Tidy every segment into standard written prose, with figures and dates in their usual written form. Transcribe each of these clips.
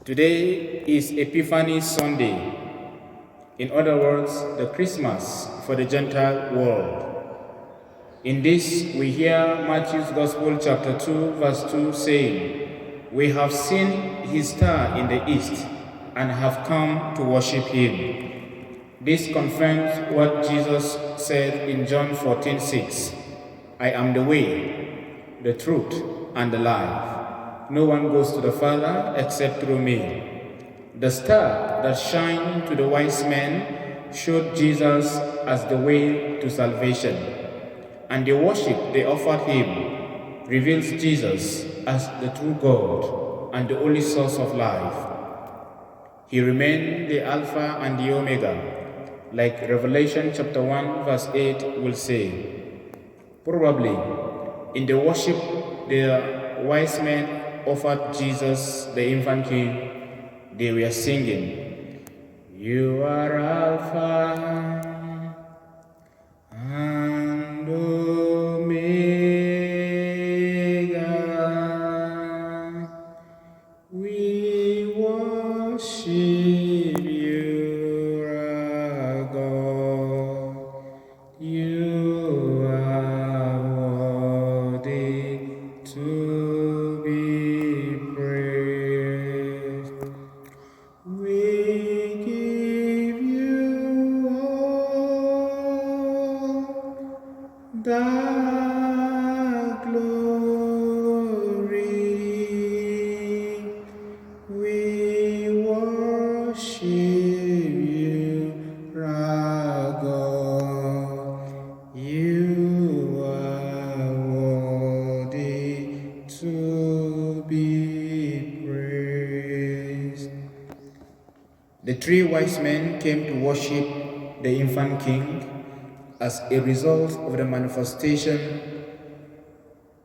Today is Epiphany Sunday, in other words, the Christmas for the Gentile world. In this, we hear Matthew's Gospel chapter 2, verse 2 saying, "We have seen his star in the east and have come to worship him." This confirms what Jesus said in John 14:6, "I am the way, the truth, and the life. No one goes to the Father except through me." The star that shined to the wise men showed Jesus as the way to salvation, and the worship they offered him reveals Jesus as the true God and the only source of life. He remained the Alpha and the Omega, like Revelation chapter 1 verse 8 will say. Probably, in the worship the wise men offered Jesus, the infant king, they were singing, "You are Alpha and Omega. We worship you, our God. You are worthy to be praised. We give you all the glory. We worship you, our God. You are worthy to be praised. The three wise men came to worship the infant king as a result of the manifestation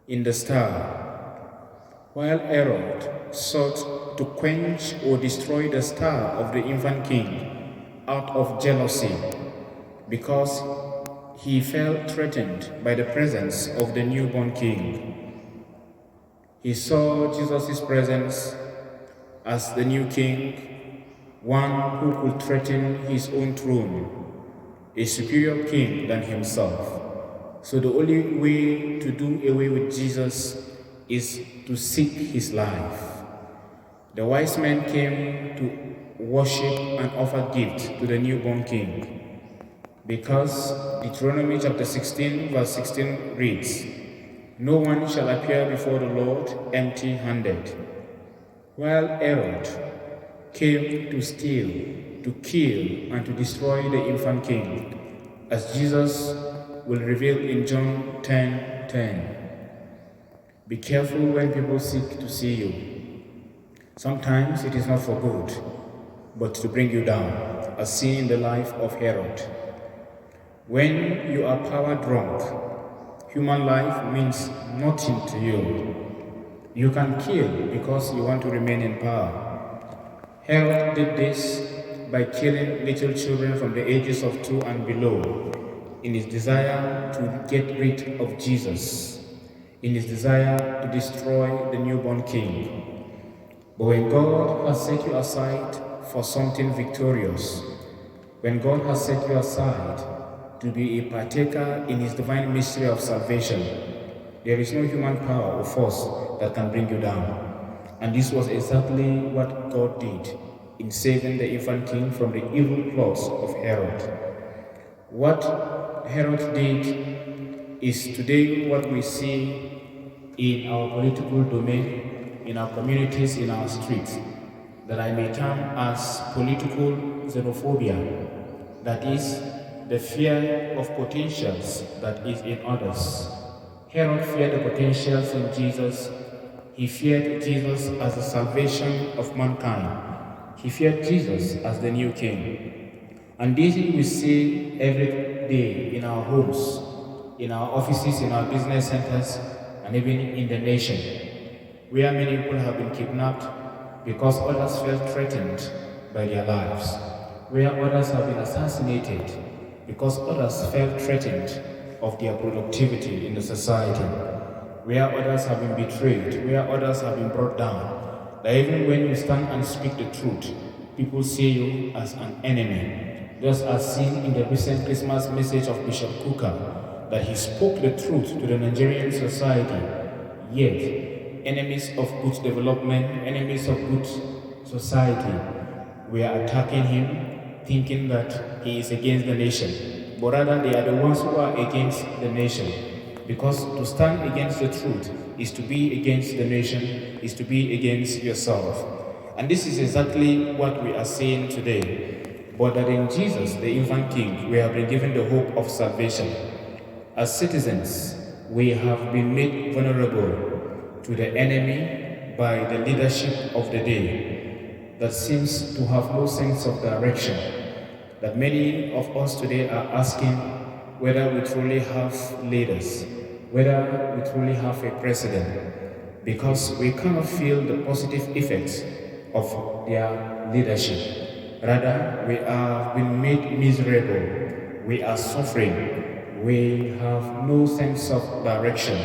in the star. While Herod sought to quench or destroy the star of the infant king out of jealousy because he felt threatened by the presence of the newborn king. He saw Jesus' presence as the new king, one who could threaten his own throne, a superior king than himself. So the only way to do away with Jesus is to seek his life. The wise men came to worship and offer gifts to the newborn king, because Deuteronomy chapter 16 verse 16 reads, "No one shall appear before the Lord empty-handed." While Herod came to steal, to kill, and to destroy the infant king, as Jesus will reveal in John 10:10. Be careful when people seek to see you. Sometimes it is not for good, but to bring you down, as seen in the life of Herod. When you are power drunk, human life means nothing to you. You can kill because you want to remain in power. Herod did this by killing little children from the ages of 2 and below in his desire to get rid of Jesus, in his desire to destroy the newborn king. But when God has set you aside for something victorious, when God has set you aside to be a partaker in his divine mystery of salvation, there is no human power or force that can bring you down. And this was exactly what God did in saving the infant king from the evil plots of Herod. What Herod did is today what we see in our political domain, in our communities, in our streets, that I may term as political xenophobia. That is, the fear of potentials that is in others. Herod feared the potentials in Jesus. He feared Jesus as the salvation of mankind. He feared Jesus as the new king. And this we see every day in our homes, in our offices, in our business centers, and even in the nation, where many people have been kidnapped because others felt threatened by their lives, where others have been assassinated because others felt threatened of their productivity in the society, where others have been betrayed, where others have been brought down, that even when you stand and speak the truth, people see you as an enemy. Just as seen in the recent Christmas message of Bishop Kuka, that he spoke the truth to the Nigerian society, yet enemies of good development, enemies of good society, were attacking him, thinking that he is against the nation. But rather, they are the ones who are against the nation. Because to stand against the truth is to be against the nation, is to be against yourself. And this is exactly what we are saying today. But that in Jesus, the infant King, we have been given the hope of salvation. As citizens, we have been made vulnerable to the enemy by the leadership of the day that seems to have no sense of direction. That many of us today are asking whether we truly have leaders, whether we truly have a president, because we cannot feel the positive effects of their leadership. Rather, we are being made miserable, we are suffering, we have no sense of direction.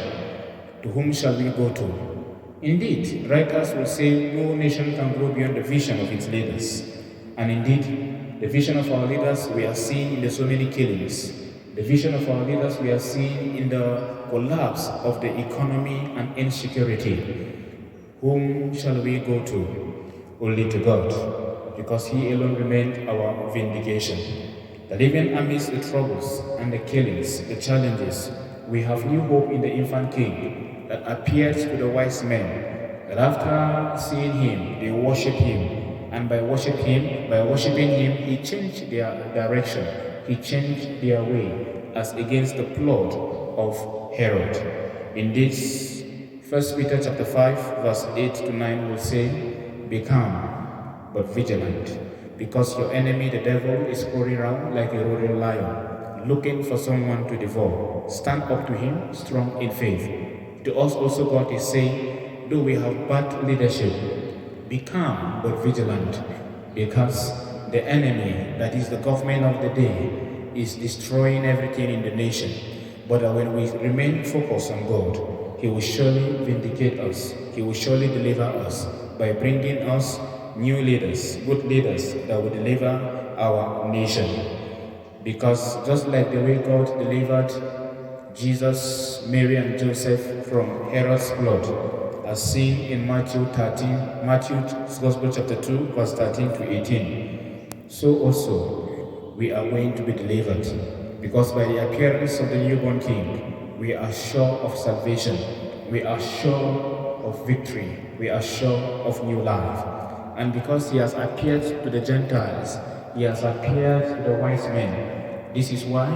To whom shall we go to? Indeed, writers will say no nation can grow beyond the vision of its leaders. And indeed, the vision of our leaders we are seeing in the so many killings. The vision of our leaders we are seeing in the collapse of the economy and insecurity. Whom shall we go to? Only to God, because He alone remained our vindication. That even amidst the troubles and the killings, the challenges, we have new hope in the infant King that appeared to the wise men, that after seeing Him, they worship Him, and by worshiping Him, He changed their direction, He changed their way, as against the plot of Herod. In this, 1 Peter chapter 5, verse 8 to 9 will say, be calm, but vigilant, because your enemy, the devil, is going around like a roaring lion, looking for someone to devour. Stand up to him, strong in faith. To us also God is saying, though we have bad leadership, be calm, but vigilant, because the enemy, that is the government of the day, is destroying everything in the nation. But when we remain focused on God, He will surely vindicate us. He will surely deliver us by bringing us new leaders, good leaders that will deliver our nation. Because just like the way God delivered Jesus, Mary and Joseph from Herod's plot, as seen in Matthew's Gospel chapter 2, verse 13 to 18, so also we are going to be delivered. Because by the appearance of the newborn King, we are sure of salvation, we are sure of victory, we are sure of new life. And because He has appeared to the Gentiles, He has appeared to the wise men. This is why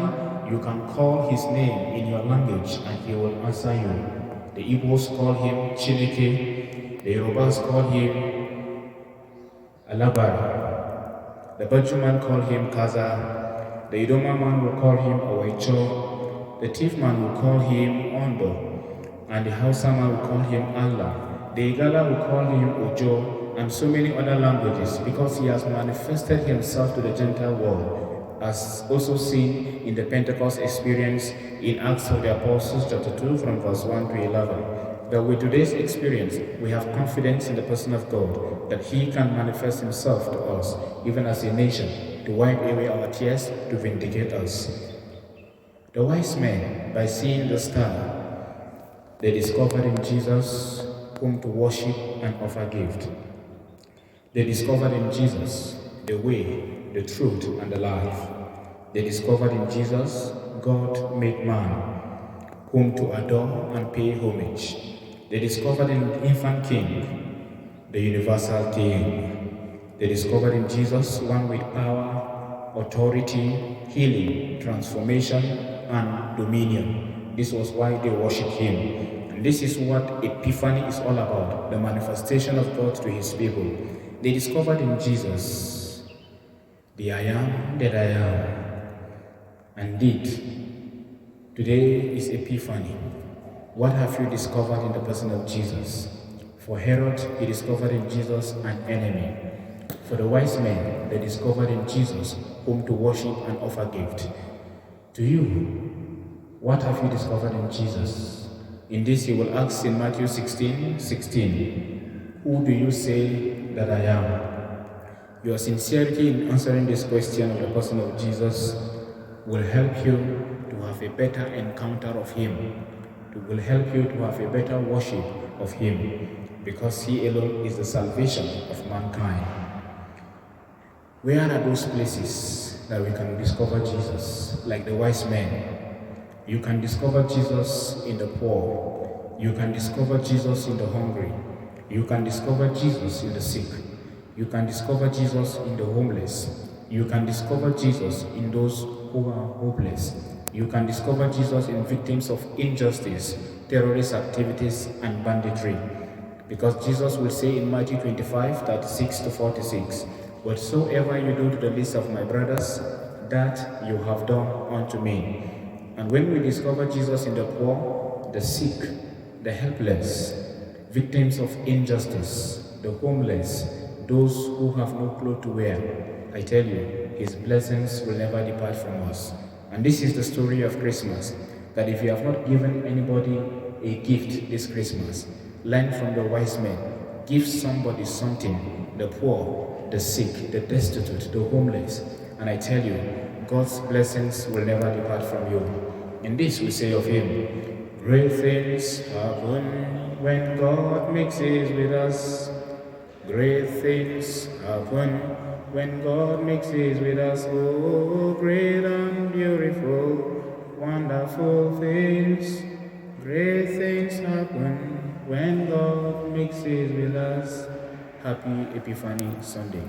you can call His name in your language and He will answer you. The Igbos call Him Chineke, the Yorubas call Him Alabara, the Bajuman call Him Kaza, the Idoma man will call Him Awaicho, the thief man will call Him Ondo, and the Hausa man will call Him Allah, the Igala will call Him Ojo, and so many other languages, because He has manifested Himself to the Gentile world, as also seen in the Pentecost experience in Acts of the Apostles chapter 2 from verse 1 to 11. That with today's experience, we have confidence in the person of God, that He can manifest Himself to us, even as a nation, to wipe away our tears, to vindicate us. The wise men, by seeing the star, they discovered in Jesus whom to worship and offer gift. They discovered in Jesus the way, the truth, and the life. They discovered in Jesus God made man, whom to adore and pay homage. They discovered in the infant King, the universal King. They discovered in Jesus one with power, authority, healing, transformation, and dominion. This was why they worshipped Him. And this is what Epiphany is all about, the manifestation of God to His people. They discovered in Jesus the I am that I am. Indeed, today is Epiphany. What have you discovered in the person of Jesus? For Herod, he discovered in Jesus an enemy. For the wise men, they discovered in Jesus whom to worship and offer gift. To you, what have you discovered in Jesus? In this He will ask in Matthew 16:16, Who do you say that I am? Your sincerity in answering this question of the person of Jesus will help you to have a better encounter of Him. It will help you to have a better worship of Him, because He alone is the salvation of mankind. Where are those places that we can discover Jesus? Like the wise men, you can discover Jesus in the poor. You can discover Jesus in the hungry. You can discover Jesus in the sick. You can discover Jesus in the homeless. You can discover Jesus in those who are hopeless. You can discover Jesus in victims of injustice, terrorist activities, and banditry. Because Jesus will say in Matthew 25:36-46, "Whatsoever you do to the least of my brothers, that you have done unto me." And when we discover Jesus in the poor, the sick, the helpless, victims of injustice, the homeless, those who have no clothes to wear, I tell you, His blessings will never depart from us. And this is the story of Christmas, that if you have not given anybody a gift this Christmas, learn from the wise men. Give somebody something, the poor, the sick, the destitute, the homeless, and I tell you, God's blessings will never depart from you. In this we say of Him, great things happen when God mixes with us. Great things happen when God mixes with us. Oh, great and beautiful, wonderful things. Great things happen when God mixes with us. Happy Epiphany Sunday.